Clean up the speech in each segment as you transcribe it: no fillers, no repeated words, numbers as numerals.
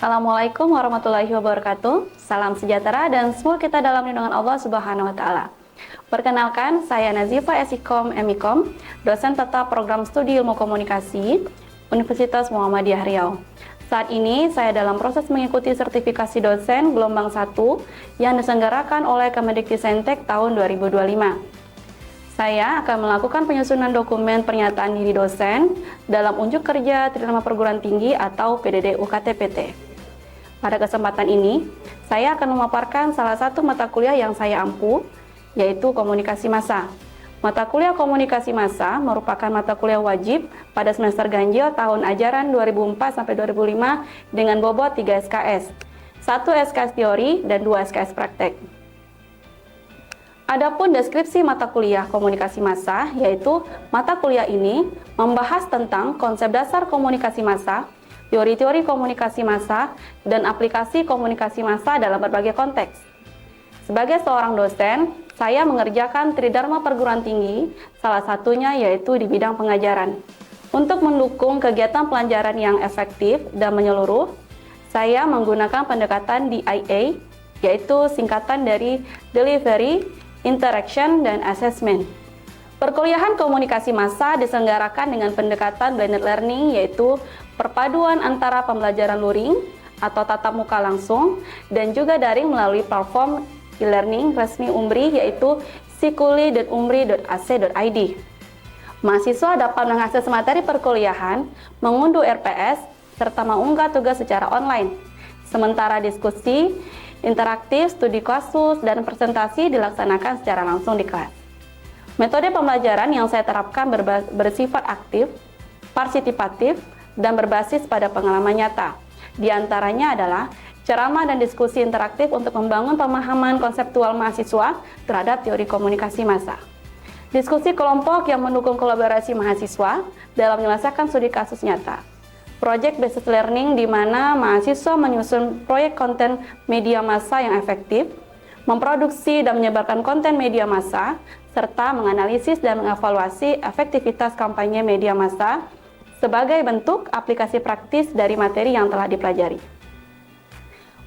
Assalamualaikum warahmatullahi wabarakatuh. Salam sejahtera dan semoga kita dalam lindungan Allah Subhanahu wa taala. Perkenalkan, saya Nazifa Esikom Emikom, dosen tetap program studi Ilmu Komunikasi Universitas Muhammadiyah Riau. Saat ini saya dalam proses mengikuti sertifikasi dosen gelombang 1 yang diselenggarakan oleh Kemendikbudristek tahun 2025. Saya akan melakukan penyusunan dokumen pernyataan diri dosen dalam unjuk kerja Tridharma Perguruan Tinggi atau PDD UKT-PT. Pada kesempatan ini, saya akan memaparkan salah satu mata kuliah yang saya ampu, yaitu Komunikasi Massa. Mata kuliah Komunikasi Massa merupakan mata kuliah wajib pada semester ganjil tahun ajaran 2004-2005 dengan bobot 3 SKS, 1 SKS teori dan 2 SKS praktek. Adapun deskripsi mata kuliah Komunikasi Massa, yaitu mata kuliah ini membahas tentang konsep dasar komunikasi massa, teori-teori komunikasi massa, dan aplikasi komunikasi massa dalam berbagai konteks. Sebagai seorang dosen, saya mengerjakan Tridharma Perguruan Tinggi, salah satunya yaitu di bidang pengajaran. Untuk mendukung kegiatan pelajaran yang efektif dan menyeluruh, saya menggunakan pendekatan DIA, yaitu singkatan dari Delivery, Interaction, dan Assessment. Perkuliahan komunikasi massa diselenggarakan dengan pendekatan blended learning, yaitu perpaduan antara pembelajaran luring atau tatap muka langsung dan juga daring melalui platform e-learning resmi UMBRI, yaitu sikuli.umbri.ac.id. Mahasiswa dapat mengakses materi perkuliahan, mengunduh RPS, serta mengunggah tugas secara online. Sementara diskusi, interaktif, studi kasus, dan presentasi dilaksanakan secara langsung di kelas. Metode pembelajaran yang saya terapkan bersifat aktif, partisipatif, dan berbasis pada pengalaman nyata. Di antaranya adalah ceramah dan diskusi interaktif untuk membangun pemahaman konseptual mahasiswa terhadap teori komunikasi massa. Diskusi kelompok yang mendukung kolaborasi mahasiswa dalam menyelesaikan studi kasus nyata. Project based learning di mana mahasiswa menyusun proyek konten media massa yang efektif, memproduksi dan menyebarkan konten media massa, serta menganalisis dan mengevaluasi efektivitas kampanye media massa sebagai bentuk aplikasi praktis dari materi yang telah dipelajari.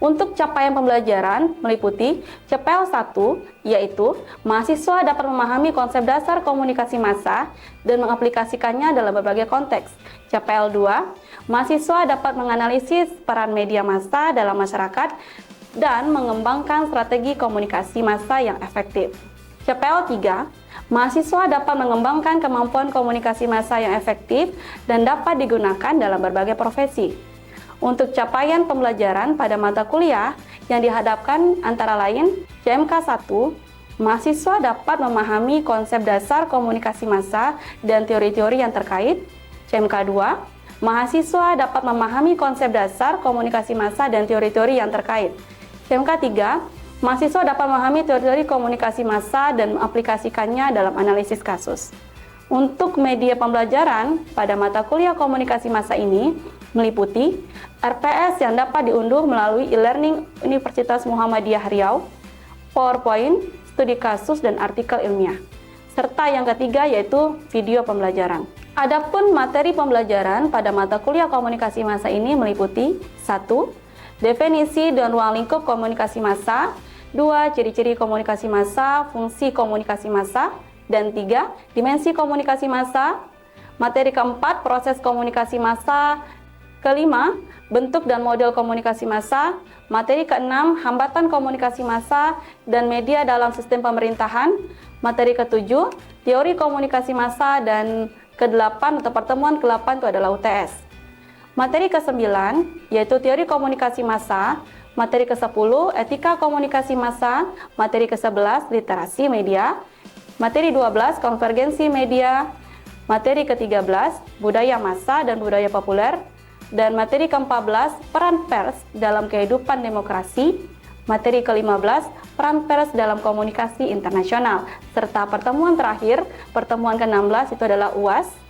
Untuk capaian pembelajaran meliputi CPL 1, yaitu mahasiswa dapat memahami konsep dasar komunikasi massa dan mengaplikasikannya dalam berbagai konteks. CPL 2, mahasiswa dapat menganalisis peran media massa dalam masyarakat dan mengembangkan strategi komunikasi massa yang efektif. CPL 3, mahasiswa dapat mengembangkan kemampuan komunikasi massa yang efektif dan dapat digunakan dalam berbagai profesi. Untuk capaian pembelajaran pada mata kuliah yang dihadapkan antara lain CMK 1, mahasiswa dapat memahami konsep dasar komunikasi massa dan teori-teori yang terkait. CMK 2, mahasiswa dapat memahami konsep dasar komunikasi massa dan teori-teori yang terkait. CMK 3, mahasiswa dapat memahami teori-teori komunikasi massa dan mengaplikasikannya dalam analisis kasus. Untuk media pembelajaran pada mata kuliah komunikasi massa ini meliputi RPS yang dapat diunduh melalui e-learning Universitas Muhammadiyah Riau, PowerPoint, studi kasus, dan artikel ilmiah. Serta yang ketiga yaitu video pembelajaran. Adapun materi pembelajaran pada mata kuliah komunikasi massa ini meliputi 1. Definisi dan ruang lingkup komunikasi massa, 2. Ciri-ciri komunikasi massa, fungsi komunikasi massa, dan 3. Dimensi komunikasi massa. Materi keempat, proses komunikasi massa. Kelima, bentuk dan model komunikasi massa. Materi keenam, hambatan komunikasi massa dan media dalam sistem pemerintahan. Materi ketujuh, teori komunikasi massa, dan kedelapan atau pertemuan ke-8 itu adalah UTS. Materi ke-9 yaitu teori komunikasi massa. Materi ke-10, etika komunikasi massa. Materi ke-11, literasi media. Materi 12, konvergensi media. Materi ke-13, budaya massa dan budaya populer. Dan materi ke-14, peran pers dalam kehidupan demokrasi. Materi ke-15, peran pers dalam komunikasi internasional. Serta pertemuan terakhir, pertemuan ke-16 itu adalah UAS.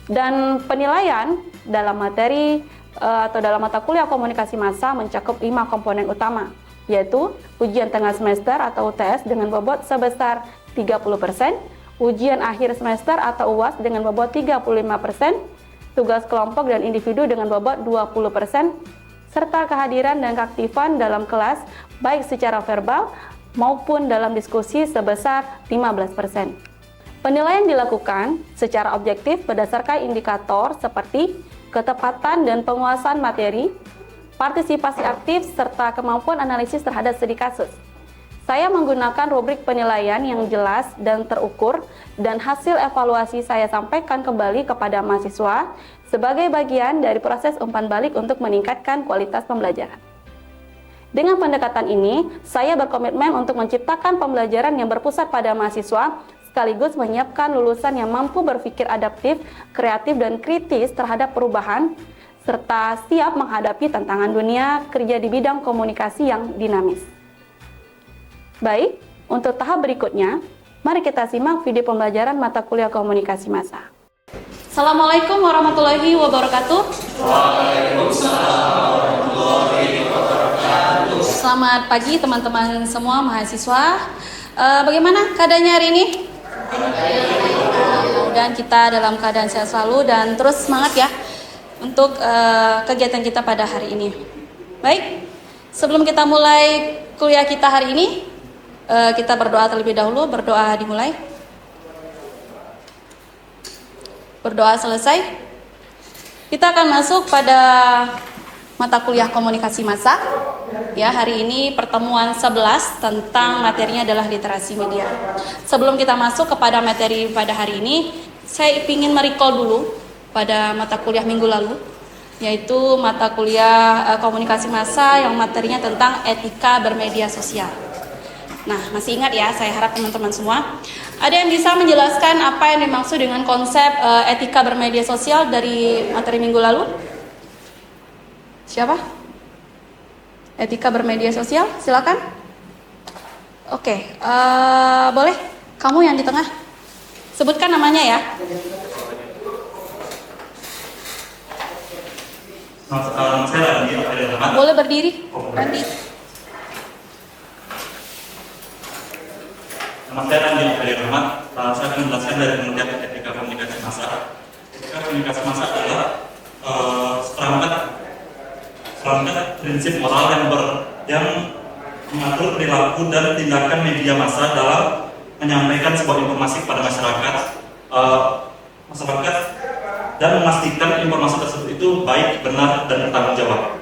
Dan penilaian dalam materi atau dalam mata kuliah komunikasi massa mencakup 5 komponen utama, yaitu ujian tengah semester atau UTS dengan bobot sebesar 30%, ujian akhir semester atau UAS dengan bobot 35%, tugas kelompok dan individu dengan bobot 20%, serta kehadiran dan keaktifan dalam kelas, baik secara verbal maupun dalam diskusi sebesar 15%. Penilaian dilakukan secara objektif berdasarkan indikator seperti ketepatan dan penguasaan materi, partisipasi aktif, serta kemampuan analisis terhadap studi kasus. Saya menggunakan rubrik penilaian yang jelas dan terukur, dan hasil evaluasi saya sampaikan kembali kepada mahasiswa sebagai bagian dari proses umpan balik untuk meningkatkan kualitas pembelajaran. Dengan pendekatan ini, saya berkomitmen untuk menciptakan pembelajaran yang berpusat pada mahasiswa, sekaligus menyiapkan lulusan yang mampu berpikir adaptif, kreatif, dan kritis terhadap perubahan, serta siap menghadapi tantangan dunia kerja di bidang komunikasi yang dinamis. Baik, untuk tahap berikutnya, mari kita simak video pembelajaran mata kuliah komunikasi massa. Assalamualaikum warahmatullahi wabarakatuh. Waalaikumsalam warahmatullahi wabarakatuh. Selamat pagi teman-teman semua mahasiswa. Bagaimana keadaannya hari ini? Mudah-mudahan kita dalam keadaan sehat selalu dan terus semangat ya untuk kegiatan kita pada hari ini. Baik, sebelum kita mulai kuliah kita hari ini, kita berdoa terlebih dahulu. Berdoa dimulai. Berdoa selesai, kita akan masuk pada mata kuliah komunikasi massa. Ya, hari ini pertemuan 11 tentang materinya adalah literasi media. Sebelum kita masuk kepada materi pada hari ini, saya ingin merecall dulu pada mata kuliah minggu lalu, yaitu mata kuliah komunikasi massa yang materinya tentang etika bermedia sosial. Nah, masih ingat ya, saya harap teman-teman semua. Ada yang bisa menjelaskan apa yang dimaksud dengan konsep etika bermedia sosial dari materi minggu lalu? Siapa? Etika bermedia sosial, silakan. Oke, boleh? Kamu yang di tengah. Sebutkan namanya ya. Saya Andi Rahmat. Boleh berdiri, Andi. Nama saya Andi Rahmat. Saya akan menjelaskan dari pengertian etika komunikasi massa. Etika komunikasi massa adalah serangkaian prinsip moral yang mengatur perilaku dan tindakan media massa dalam menyampaikan sebuah informasi kepada masyarakat dan memastikan informasi tersebut itu baik, benar, dan bertanggung jawab.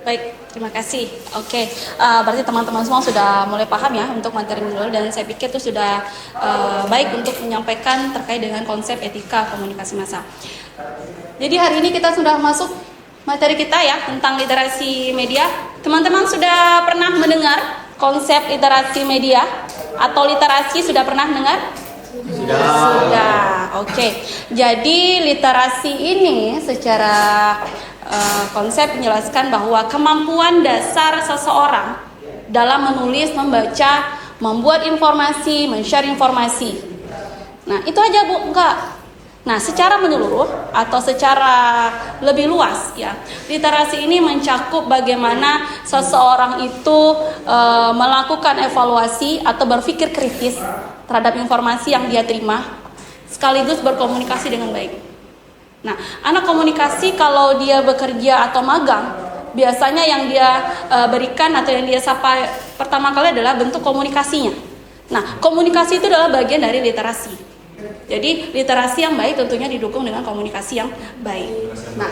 Baik, terima kasih. Oke, berarti teman-teman semua sudah mulai paham ya untuk materi minggu lalu, dan saya pikir itu sudah baik untuk menyampaikan terkait dengan konsep etika komunikasi massa. Jadi hari ini kita sudah masuk materi kita ya tentang literasi media. Teman-teman sudah pernah mendengar konsep literasi media atau literasi, sudah pernah dengar? Sudah. Oke. Jadi literasi ini secara konsep menjelaskan bahwa kemampuan dasar seseorang dalam menulis, membaca, membuat informasi, men-share informasi. Nah, itu aja Bu? Enggak. Nah, secara menyeluruh atau secara lebih luas ya, literasi ini mencakup bagaimana seseorang itu melakukan evaluasi atau berpikir kritis terhadap informasi yang dia terima, sekaligus berkomunikasi dengan baik. Nah, anak komunikasi kalau dia bekerja atau magang, biasanya yang dia berikan atau yang dia sapa pertama kali adalah bentuk komunikasinya. Nah, komunikasi itu adalah bagian dari literasi. Jadi literasi yang baik tentunya didukung dengan komunikasi yang baik. Nah,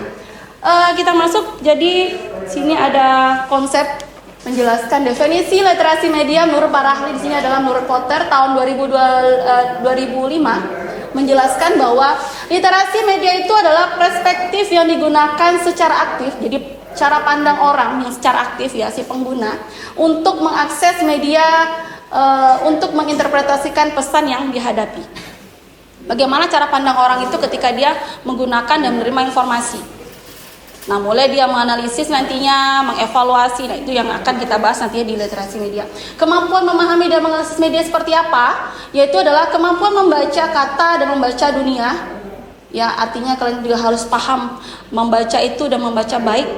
kita masuk. Jadi sini ada konsep menjelaskan definisi literasi media menurut para ahli. Di sini adalah menurut Potter tahun 2005 menjelaskan bahwa literasi media itu adalah perspektif yang digunakan secara aktif. Jadi cara pandang orang yang secara aktif ya, si pengguna, untuk mengakses media, untuk menginterpretasikan pesan yang dihadapi. Bagaimana cara pandang orang itu ketika dia menggunakan dan menerima informasi. Nah, mulai dia menganalisis nantinya, mengevaluasi. Nah, itu yang akan kita bahas nantinya di literasi media. Kemampuan memahami dan menganalisis media seperti apa? Yaitu adalah kemampuan membaca kata dan membaca dunia. Ya, artinya kalian juga harus paham membaca itu dan membaca baik.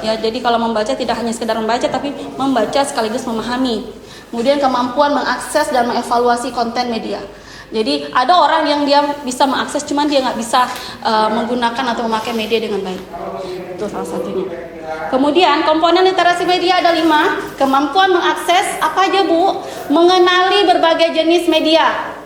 Ya, jadi kalau membaca tidak hanya sekedar membaca, tapi membaca sekaligus memahami. Kemudian kemampuan mengakses dan mengevaluasi konten media. Jadi ada orang yang dia bisa mengakses, cuman dia nggak bisa menggunakan atau memakai media dengan baik. itu salah satunya. Kemudian komponen literasi media ada 5. Kemampuan mengakses apa aja Bu? Mengenali berbagai jenis media.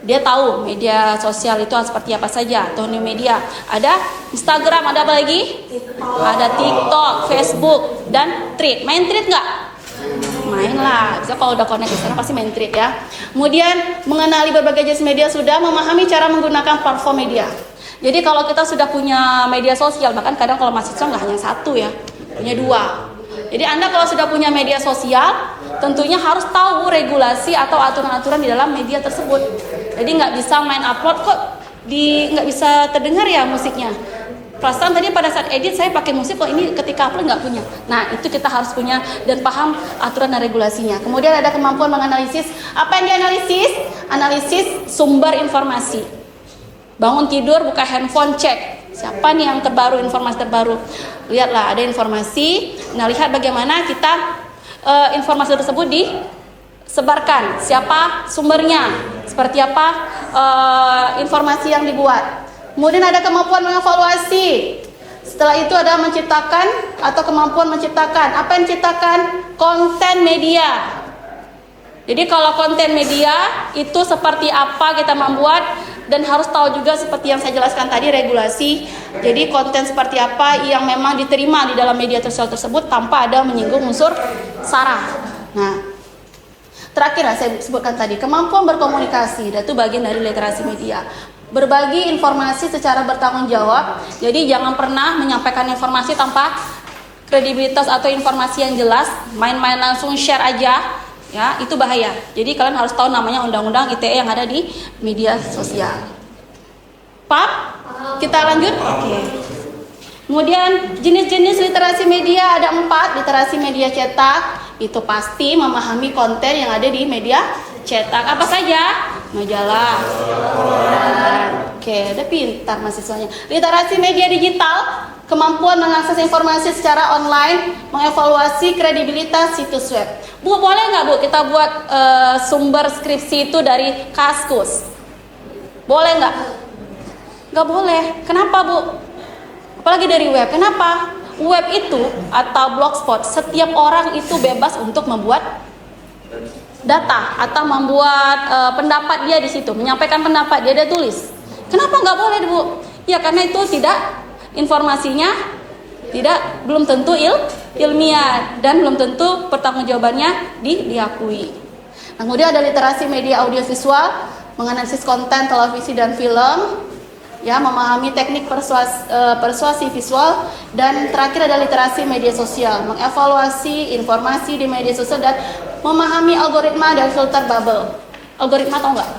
Dia tahu media sosial itu seperti apa saja. Atau new media. Ada Instagram, ada apa lagi? Ada TikTok, Facebook, dan Thread. Main Thread nggak? Main lah. Bisa kalau udah connect ke sana pasti main Thread ya. Kemudian mengenali berbagai jenis media, sudah memahami cara menggunakan platform media. Jadi kalau kita sudah punya media sosial, bahkan kadang kalau mahasiswa nggak hanya satu ya, punya 2. Jadi Anda kalau sudah punya media sosial, tentunya harus tahu regulasi atau aturan-aturan di dalam media tersebut. Jadi nggak bisa main upload kok nggak bisa terdengar ya musiknya. Perasaan tadi pada saat edit saya pakai musik kok ini ketika upload nggak punya. Nah itu kita harus punya dan paham aturan dan regulasinya. Kemudian ada kemampuan menganalisis. Apa yang dianalisis? Analisis sumber informasi. Bangun tidur, buka handphone, cek siapa nih yang terbaru, informasi terbaru. Lihatlah ada informasi. Nah lihat bagaimana kita informasi tersebut disebarkan. Siapa sumbernya? Seperti apa informasi yang dibuat. Kemudian ada kemampuan mengevaluasi. Setelah itu ada menciptakan atau kemampuan menciptakan. Apa yang diciptakan? Konten media. Jadi kalau konten media itu seperti apa kita membuat, dan harus tahu juga seperti yang saya jelaskan tadi regulasi. Jadi konten seperti apa yang memang diterima di dalam media sosial tersebut tanpa ada menyinggung unsur sara. Nah, terakhir saya sebutkan tadi kemampuan berkomunikasi, itu bagian dari literasi media. Berbagi informasi secara bertanggung jawab. Jadi jangan pernah menyampaikan informasi tanpa kredibilitas atau informasi yang jelas. Main-main langsung share aja. Ya, itu bahaya. Jadi kalian harus tahu namanya undang-undang ITE yang ada di media sosial. Pak, kita lanjut? Oke. Kemudian jenis-jenis literasi media ada 4. Literasi media cetak, itu pasti memahami konten yang ada di media cetak. Apa saja? Majalah. Oke, udah pintar mahasiswanya. Literasi media digital, kemampuan mengakses informasi secara online, mengevaluasi kredibilitas situs web. Bu, boleh nggak Bu kita buat sumber skripsi itu dari Kaskus? Boleh nggak? Nggak boleh. Kenapa Bu? Apalagi dari web. Kenapa? Web itu atau blogspot, setiap orang itu bebas untuk membuat data atau membuat pendapat dia di situ, menyampaikan pendapat dia tulis. Kenapa nggak boleh Bu? Ya karena itu tidak, informasinya belum tentu ilmiah dan belum tentu pertanggungjawabannya diakui. Nah, kemudian ada literasi media audiovisual, menganalisis konten televisi dan film, ya, memahami teknik persuasi visual, dan terakhir ada literasi media sosial, mengevaluasi informasi di media sosial dan memahami algoritma dan filter bubble. Algoritma tahu nggak?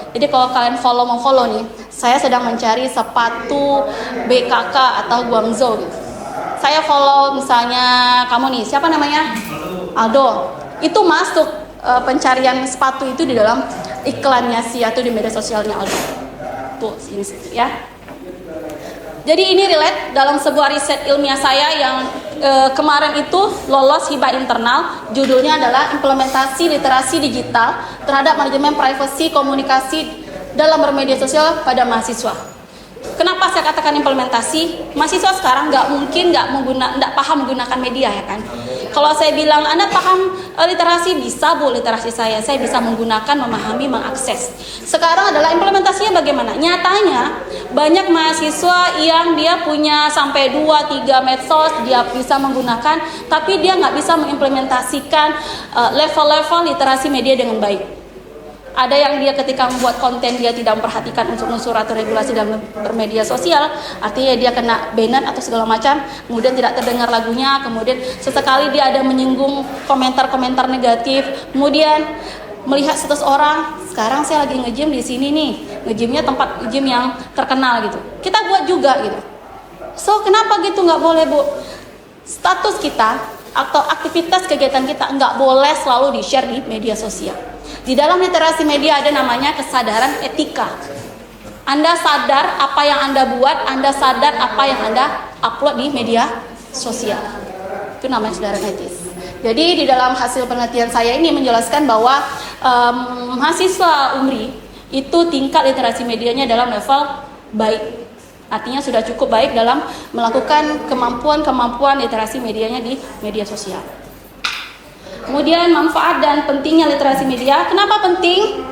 Jadi kalau kalian mau follow nih, saya sedang mencari sepatu BKK atau Guangzhou gitu. Saya follow misalnya kamu nih, siapa namanya? Aldo. Itu masuk pencarian sepatu itu di dalam iklannya atau di media sosialnya Aldo. Tuh, ini ya. Jadi ini relate dalam sebuah riset ilmiah saya yang kemarin itu lolos hibah internal. Judulnya adalah implementasi literasi digital terhadap manajemen privasi komunikasi dalam bermedia sosial pada mahasiswa. Kenapa saya katakan implementasi? Mahasiswa sekarang nggak paham menggunakan media ya kan. Kalau saya bilang Anda paham literasi, bisa Bu literasi saya bisa menggunakan, memahami, mengakses. Sekarang adalah implementasinya bagaimana? Nyatanya banyak mahasiswa yang dia punya sampai 2-3 medsos, dia bisa menggunakan, tapi dia nggak bisa mengimplementasikan level-level literasi media dengan baik. Ada yang dia ketika membuat konten dia tidak memperhatikan unsur-unsur atau regulasi dalam bermedia sosial, artinya dia kena banned atau segala macam, kemudian tidak terdengar lagunya, kemudian sesekali dia ada menyinggung komentar-komentar negatif, kemudian melihat status orang, sekarang saya lagi nge-gym di sini nih, nge-gymnya tempat gym yang terkenal gitu, kita buat juga gitu. So kenapa gitu nggak boleh Bu? Status kita atau aktivitas kegiatan kita nggak boleh selalu di-share di media sosial. Di dalam literasi media ada namanya kesadaran etika. Anda sadar apa yang Anda buat, Anda sadar apa yang Anda upload di media sosial. Itu namanya kesadaran etis. Jadi di dalam hasil penelitian saya ini menjelaskan bahwa mahasiswa UMRI itu tingkat literasi medianya dalam level baik. Artinya sudah cukup baik dalam melakukan kemampuan literasi medianya di media sosial. Kemudian manfaat dan pentingnya literasi media. Kenapa penting?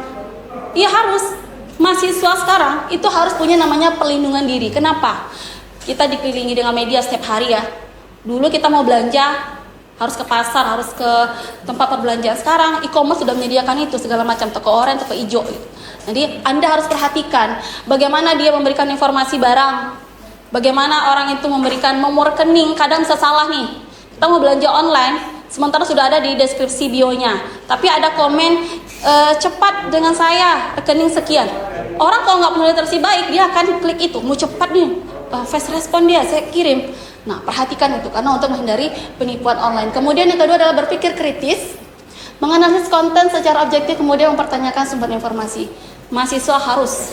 Ya harus. Mahasiswa sekarang itu harus punya namanya perlindungan diri. Kenapa? Kita dikelilingi dengan media setiap hari ya. Dulu kita mau belanja harus ke pasar, harus ke tempat perbelanjaan. Sekarang e-commerce sudah menyediakan itu segala macam, toko oranye, toko hijau gitu. Jadi Anda harus perhatikan bagaimana dia memberikan informasi barang, bagaimana orang itu memberikan nomor rekening. Kadang bisa salah nih, kita mau belanja online, sementara sudah ada di deskripsi bionya, tapi ada komen cepat dengan saya rekening sekian. Orang kalau nggak punya literasi baik, dia akan klik itu, mau cepat nih, fast respon dia, saya kirim. Nah, perhatikan itu karena untuk menghindari penipuan online. Kemudian yang kedua adalah berpikir kritis, menganalisis konten secara objektif, kemudian mempertanyakan sumber informasi. Mahasiswa harus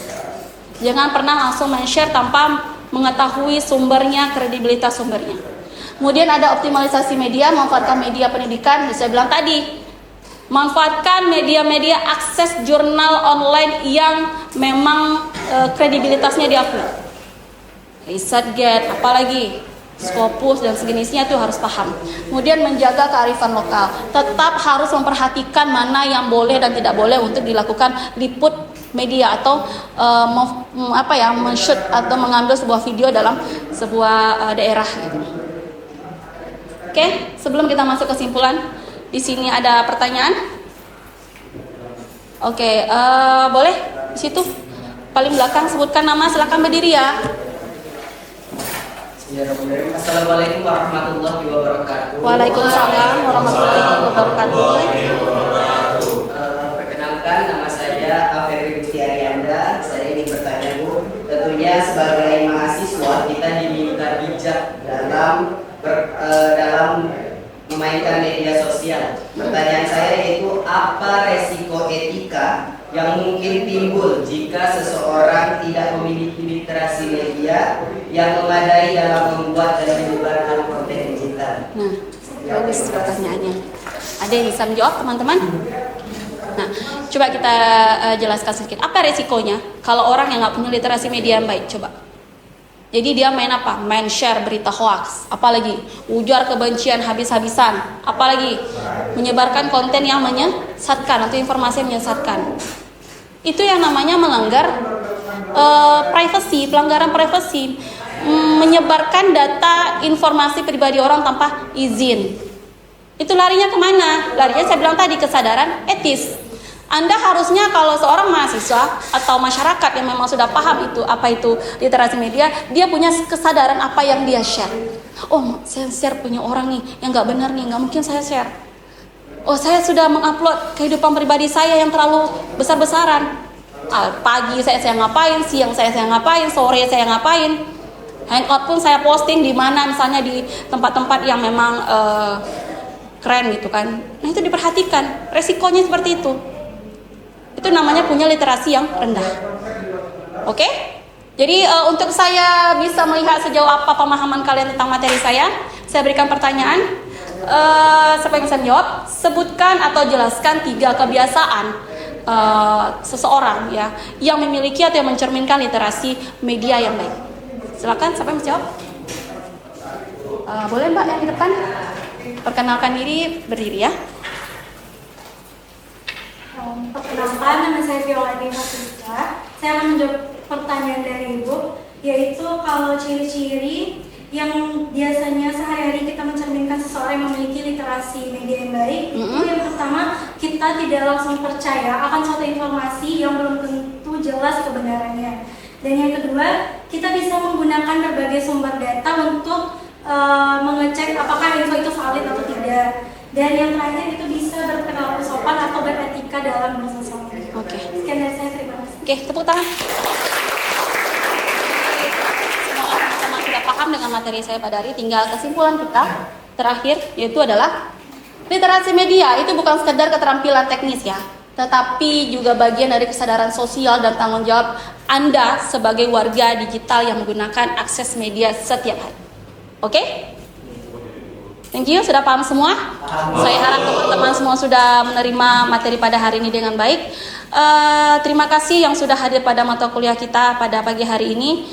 jangan pernah langsung men-share tanpa mengetahui sumbernya, kredibilitas sumbernya. Kemudian ada optimalisasi media, manfaatkan media pendidikan. Saya bilang tadi, manfaatkan media-media akses jurnal online yang memang kredibilitasnya diupload. ResearchGate, apalagi Scopus dan sejenisnya itu harus paham. Kemudian menjaga kearifan lokal. Tetap harus memperhatikan mana yang boleh dan tidak boleh untuk dilakukan liput media atau men-shoot atau mengambil sebuah video dalam sebuah daerah gitu. Oke, sebelum kita masuk kesimpulan, di sini ada pertanyaan. Oke, boleh di situ paling belakang sebutkan nama, silakan berdiri ya. Assalamualaikum warahmatullahi wabarakatuh. Waalaikumsalam warahmatullahi wabarakatuh. Perkenalkan, nama saya Aferi Gusti Arianda. Saya ingin bertanya Bu, tentunya sebagai mahasiswa kita diminta bijak dalam memainkan media sosial. Pertanyaan saya yaitu apa resiko etika yang mungkin timbul jika seseorang tidak memiliki literasi media yang memadai dalam membuat dan menyebarkan konten digital? Nah, bagus pertanyaannya. Ada yang bisa menjawab teman-teman? Nah, coba kita jelaskan sedikit. Apa resikonya kalau orang yang nggak punya literasi media yang baik? Coba. Jadi dia main apa? Main share berita hoax, apalagi ujar kebencian habis-habisan, apalagi menyebarkan konten yang menyesatkan atau informasi yang menyesatkan. Itu yang namanya melanggar pelanggaran privasi, menyebarkan data informasi pribadi orang tanpa izin. Itu larinya kemana? Larinya saya bilang tadi, kesadaran etis. Anda harusnya kalau seorang mahasiswa atau masyarakat yang memang sudah paham itu apa itu literasi media, dia punya kesadaran apa yang dia share. Oh, saya share punya orang nih yang nggak benar nih, nggak mungkin saya share. Oh, saya sudah mengupload kehidupan pribadi saya yang terlalu besar-besaran. Pagi saya ngapain, siang saya ngapain, sore saya ngapain. Hangout pun saya posting di mana, misalnya di tempat-tempat yang memang keren gitu kan. Nah, itu diperhatikan, resikonya seperti itu. Itu namanya punya literasi yang rendah. Oke? Jadi untuk saya bisa melihat sejauh apa pemahaman kalian tentang materi saya berikan pertanyaan. Siapa yang bisa menjawab? Sebutkan atau jelaskan 3 kebiasaan seseorang ya yang memiliki atau yang mencerminkan literasi media yang baik. Silakan, siapa yang menjawab? Boleh Mbak yang di depan? Perkenalkan diri, berdiri ya. Perkenalkan, nama saya Viola Dinasita. Saya akan menjawab pertanyaan dari Ibu, yaitu kalau ciri-ciri yang biasanya sehari-hari kita mencerminkan seseorang yang memiliki literasi media yang baik. Itu yang pertama, kita tidak langsung percaya akan suatu informasi yang belum tentu jelas kebenarannya. Dan yang kedua, kita bisa menggunakan berbagai sumber data untuk mengecek apakah info itu valid atau tidak. Dan yang terakhir itu bisa berperilaku sopan atau beretika dalam bersosial. Oke. Sekian dari saya, terima kasih. Oke, tepuk tangan. Semoga teman-teman sudah paham dengan materi saya pada hari. Tinggal kesimpulan kita terakhir, yaitu adalah literasi media itu bukan sekedar keterampilan teknis ya, tetapi juga bagian dari kesadaran sosial dan tanggung jawab Anda sebagai warga digital yang menggunakan akses media setiap hari. Oke? Thank you, sudah paham semua? Saya harap teman-teman semua sudah menerima materi pada hari ini dengan baik. Terima kasih yang sudah hadir pada mata kuliah kita pada pagi hari ini.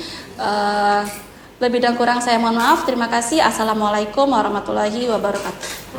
Lebih dan kurang saya mohon maaf. Terima kasih. Assalamualaikum warahmatullahi wabarakatuh.